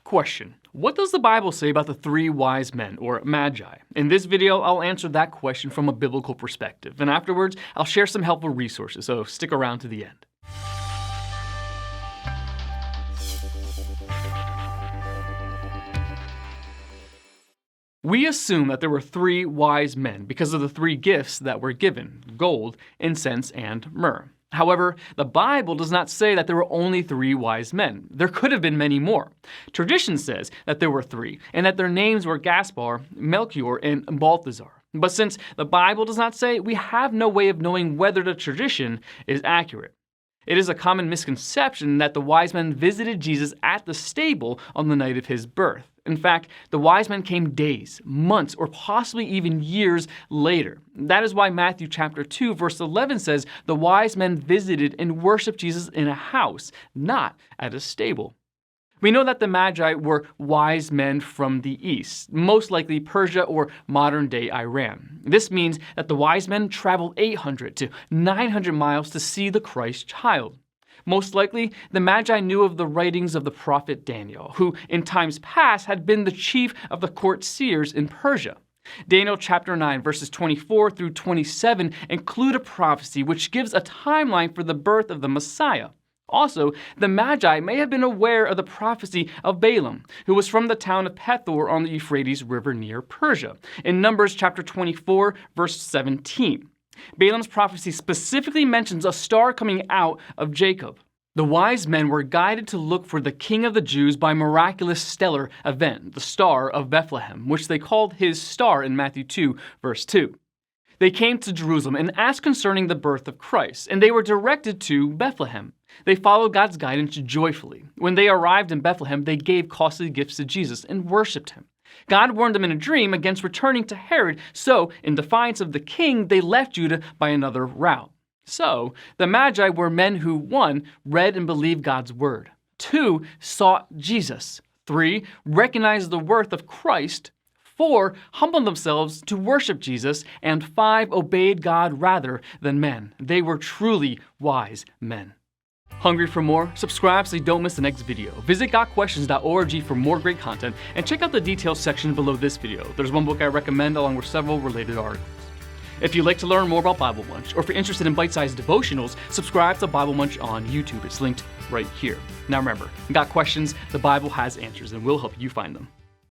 Question: what does the Bible say about the three wise men, or magi? In this video, I'll answer that question from a biblical perspective, and afterwards, I'll share some helpful resources, so stick around to the end. We assume that there were three wise men because of the three gifts that were given: gold, incense, and myrrh. However, the Bible does not say that there were only three wise men. There could have been many more. Tradition says that there were three, and that their names were Gaspar, Melchior, and Balthazar. But since the Bible does not say, we have no way of knowing whether the tradition is accurate. It is a common misconception that the wise men visited Jesus at the stable on the night of his birth. In fact, the wise men came days, months, or possibly even years later. That is why Matthew chapter 2, verse 11 says the wise men visited and worshiped Jesus in a house, not at a stable. We know that the Magi were wise men from the east, most likely Persia or modern-day Iran. This means that the wise men traveled 800 to 900 miles to see the Christ child. Most likely, the Magi knew of the writings of the prophet Daniel, who in times past had been the chief of the court seers in Persia. Daniel chapter 9, verses 24 through 27 include a prophecy which gives a timeline for the birth of the Messiah. Also, the Magi may have been aware of the prophecy of Balaam, who was from the town of Pethor on the Euphrates River near Persia, in Numbers chapter 24, verse 17. Balaam's prophecy specifically mentions a star coming out of Jacob. The wise men were guided to look for the King of the Jews by a miraculous stellar event, the Star of Bethlehem, which they called his star in Matthew 2, verse 2. They came to Jerusalem and asked concerning the birth of Christ, and they were directed to Bethlehem. They followed God's guidance joyfully. When they arrived in Bethlehem, they gave costly gifts to Jesus and worshipped him. God warned them in a dream against returning to Herod, so in defiance of the king, they left Judah by another route. So, the Magi were men who 1. Read and believed God's word, 2. Sought Jesus, 3. Recognized the worth of Christ, 4. Humbled themselves to worship Jesus, and 5. Obeyed God rather than men. They were truly wise men. Hungry for more? Subscribe so you don't miss the next video. Visit gotquestions.org for more great content, and check out the details section below this video. There's one book I recommend along with several related articles. If you'd like to learn more about Bible Munch, or if you're interested in bite-sized devotionals, subscribe to Bible Munch on YouTube. It's linked right here. Now remember, got questions? The Bible has answers, and we'll help you find them.